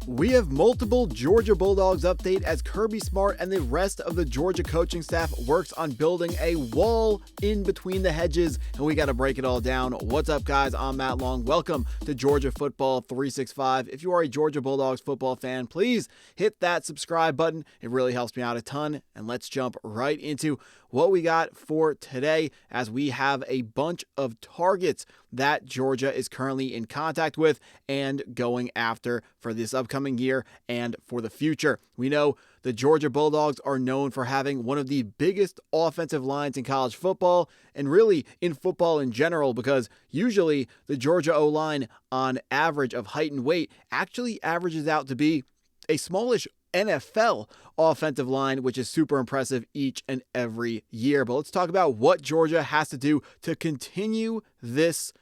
We have multiple Georgia Bulldogs update as Kirby Smart and the rest of the Georgia coaching staff works on building a wall in between the hedges, and we got to break it all down. What's up, guys? I'm Matt Long. Welcome to Georgia Football 365. If you are a Georgia Bulldogs football fan, please hit that subscribe button. It really helps me out a ton, and let's jump right into what we got for today as we have a bunch of targets that Georgia is currently in contact with and going after for this upcoming year and for the future. We know the Georgia Bulldogs are known for having one of the biggest offensive lines in college football and really in football in general, because usually the Georgia O-line on average of height and weight actually averages out to be a smallish NFL offensive line, which is super impressive each and every year. But let's talk about what Georgia has to do to continue this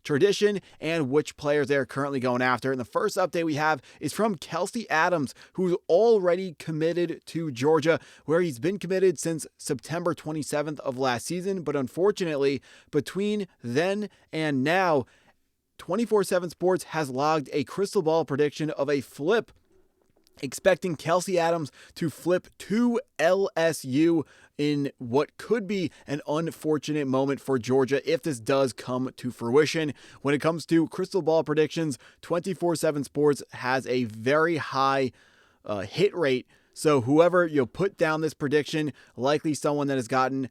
tradition and which players they're currently going after. And the first update we have is from Kelsey Adams, who's already committed to Georgia, where he's been committed since September 27th of last season. But unfortunately, between then and now, 24/7 Sports has logged a crystal ball prediction of a flip, expecting Kelsey Adams to flip to LSU in what could be an unfortunate moment for Georgia if this does come to fruition. When it comes to crystal ball predictions, 24/7 Sports has a very high hit rate. So whoever you put down this prediction, likely someone that has gotten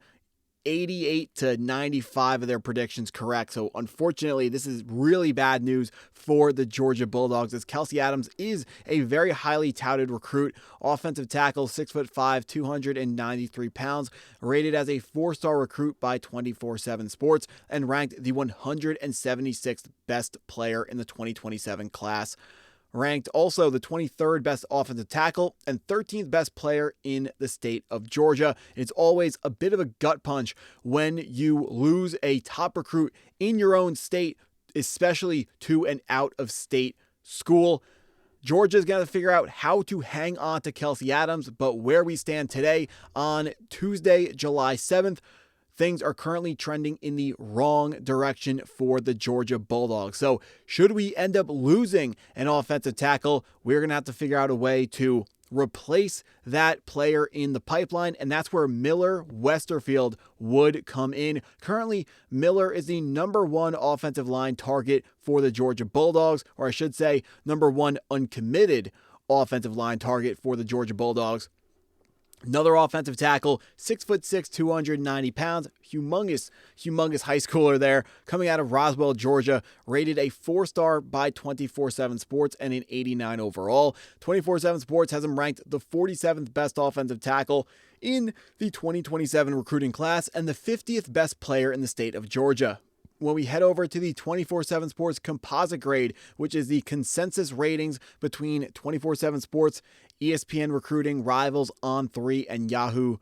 88 to 95 of their predictions correct. So unfortunately, this is really bad news for the Georgia Bulldogs, as Kelsey Adams is a very highly touted recruit. Offensive tackle, 6'5", 293 pounds, rated as a 4-star recruit by 24/7 Sports, and ranked the 176th best player in the 2027 class. Ranked also the 23rd best offensive tackle and 13th best player in the state of Georgia. It's always a bit of a gut punch when you lose a top recruit in your own state, especially to an out-of-state school. Georgia's got to figure out how to hang on to Kelsey Adams, but where we stand today on Tuesday, July 7th, things are currently trending in the wrong direction for the Georgia Bulldogs. So should we end up losing an offensive tackle, we're going to have to figure out a way to replace that player in the pipeline, and that's where Miller Westerfield would come in. Currently, Miller is the number one offensive line target for the Georgia Bulldogs, or I should say number one uncommitted offensive line target for the Georgia Bulldogs. Another offensive tackle, 6'6", 290 pounds, humongous high schooler there, coming out of Roswell, Georgia, rated a 4-star by 24/7 Sports and an 89 overall. 24/7 Sports has him ranked the 47th best offensive tackle in the 2027 recruiting class and the 50th best player in the state of Georgia. When we head over to the 24/7 Sports composite grade, which is the consensus ratings between 24/7 Sports, ESPN Recruiting, Rivals, On3, and Yahoo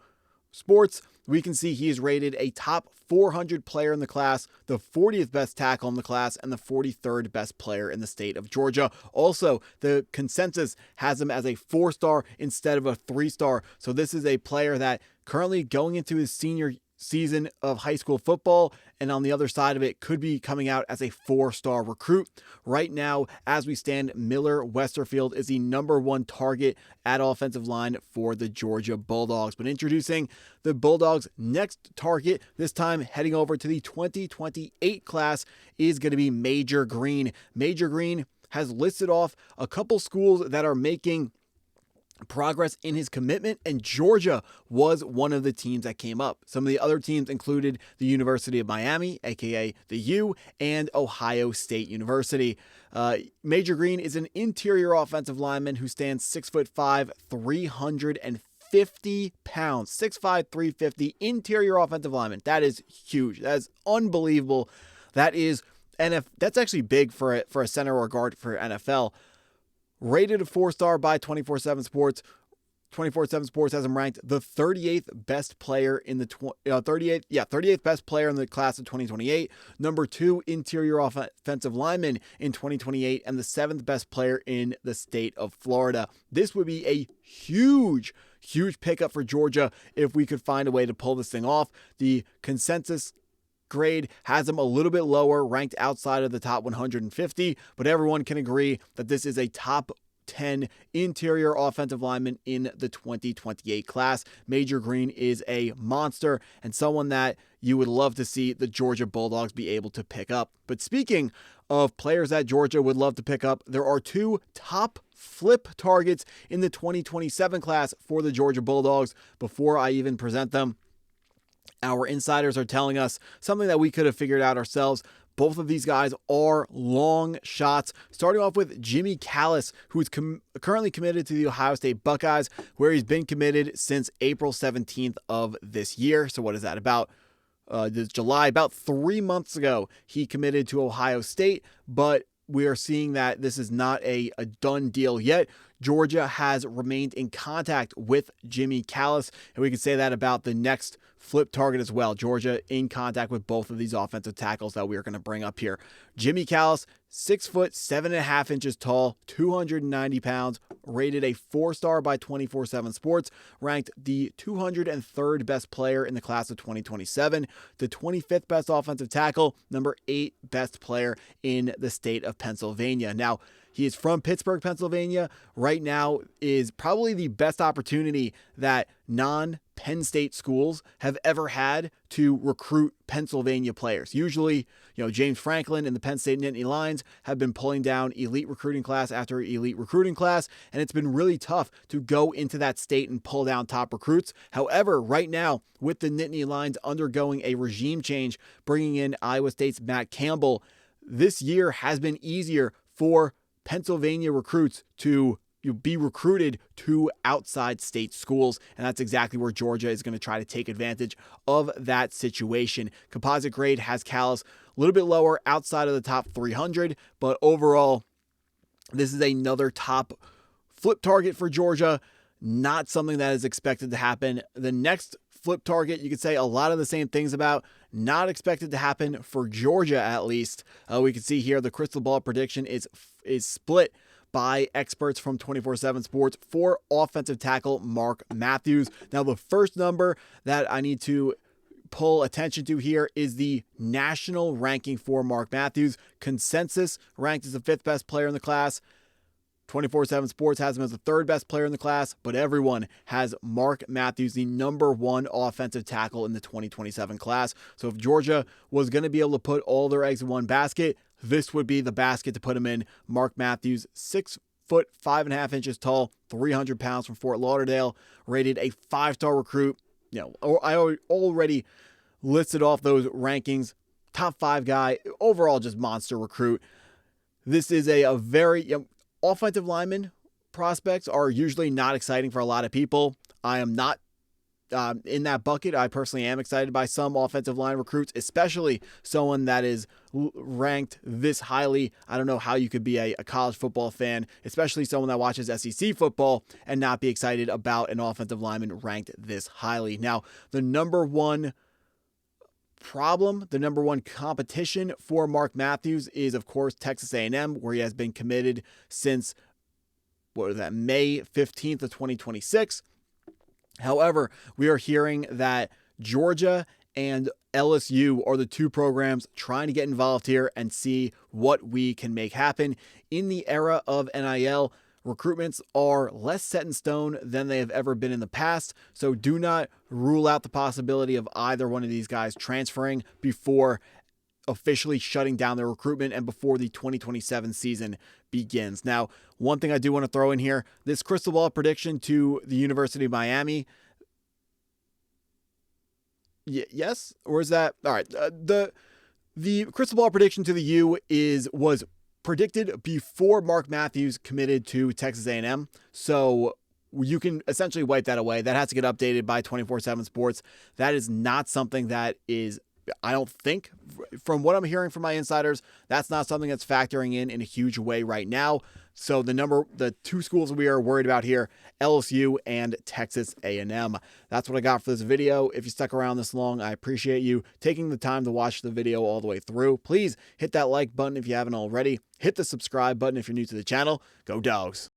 Sports, we can see he is rated a top 400 player in the class, the 40th best tackle in the class, and the 43rd best player in the state of Georgia. Also, the consensus has him as a 4-star instead of a 3-star. So this is a player that currently going into his senior season of high school football, and on the other side of it could be coming out as a 4-star recruit. Right now, as we stand, Miller Westerfield is the number one target at offensive line for the Georgia Bulldogs. But introducing the Bulldogs' next target, this time heading over to the 2028 class, is going to be Major Green. Major Green has listed off a couple schools that are making progress in his commitment, and Georgia was one of the teams that came up. Some of the other teams included the University of Miami, aka the U, and Ohio State University. Major Green is an interior offensive lineman who stands 6'5", 350 pounds, 6'5", 350, interior offensive lineman. That is huge. That is unbelievable. That's actually big for a center or guard for NFL. Rated a 4-star by 24/7 Sports. 24/7 Sports has him ranked the 38th best player in the 38th best player in the class of 2028, number 2 interior offensive lineman in 2028, and the 7th best player in the state of Florida. This would be a huge pickup for Georgia if we could find a way to pull this thing off. The consensus grade has him a little bit lower, ranked outside of the top 150, but everyone can agree that this is a top 10 interior offensive linemen in the 2028 class. Major Green is a monster and someone that you would love to see the Georgia Bulldogs be able to pick up. But speaking of players that Georgia would love to pick up, there are two top flip targets in the 2027 class for the Georgia Bulldogs. Before I even present them, our insiders are telling us something that we could have figured out ourselves. Both of these guys are long shots. Starting off with Jimmy Callas, who is currently committed to the Ohio State Buckeyes, where he's been committed since April 17th of this year. So what is that, about this July? About 3 months ago, he committed to Ohio State, but we are seeing that this is not a done deal yet. Georgia has remained in contact with Jimmy Callas, and we can say that about the next flip target as well. Georgia in contact with both of these offensive tackles that we are going to bring up here. Jimmy Callas, 6 foot 7.5 inches tall, 290 pounds, rated a 4-star by 24/7 Sports, ranked the 203rd best player in the class of 2027, the 25th best offensive tackle, number 8 best player in the state of Pennsylvania. Now, he is from Pittsburgh, Pennsylvania. Right now is probably the best opportunity that non-Penn State schools have ever had to recruit Pennsylvania players. Usually, James Franklin and the Penn State Nittany Lions have been pulling down elite recruiting class after elite recruiting class, and it's been really tough to go into that state and pull down top recruits. However, right now, with the Nittany Lions undergoing a regime change, bringing in Iowa State's Matt Campbell, this year has been easier for Pennsylvania recruits to be recruited to outside state schools, and that's exactly where Georgia is going to try to take advantage of that situation. Composite grade has Callas a little bit lower, outside of the top 300, but overall, this is another top flip target for Georgia. Not something that is expected to happen. The next flip target, you could say a lot of the same things about, not expected to happen for Georgia at least. We can see here the crystal ball prediction is split by experts from 24/7 Sports for offensive tackle Mark Matthews. Now, the first number that I need to pull attention to here is the national ranking for Mark Matthews. Consensus ranked as the 5th best player in the class. 24/7 Sports has him as the 3rd best player in the class, but everyone has Mark Matthews, the number 1 offensive tackle in the 2027 class. So if Georgia was going to be able to put all their eggs in one basket, this would be the basket to put him in. Mark Matthews, 6 foot 5.5 inches tall, 300 pounds, from Fort Lauderdale, rated a 5-star recruit. I already listed off those rankings. Top 5 guy, overall just monster recruit. This is a very offensive lineman prospects are usually not exciting for a lot of people. I am not in that bucket. I personally am excited by some offensive line recruits, especially someone that is ranked this highly. I don't know how you could be a college football fan, especially someone that watches SEC football, and not be excited about an offensive lineman ranked this highly. Now, the number one problem, the number one competition for Mark Matthews is, of course, Texas A&M, where he has been committed since, May 15th of 2026. However, we are hearing that Georgia and LSU are the two programs trying to get involved here and see what we can make happen. In the era of NIL, recruitments are less set in stone than they have ever been in the past, so do not rule out the possibility of either one of these guys transferring before officially shutting down their recruitment and before the 2027 season begins. Now, one thing I do want to throw in here, this crystal ball prediction to the University of Miami. Yes? Or is that? All right. The crystal ball prediction to the U was predicted before Mark Matthews committed to Texas A&M. So you can essentially wipe that away. That has to get updated by 24/7 Sports. That is not something that is, I don't think, from what I'm hearing from my insiders, that's not something that's factoring in a huge way right now. So the two schools we are worried about here, LSU and Texas A&M. That's what I got for this video. If you stuck around this long, I appreciate you taking the time to watch the video all the way through. Please hit that like button if you haven't already. Hit the subscribe button if you're new to the channel. Go Dogs.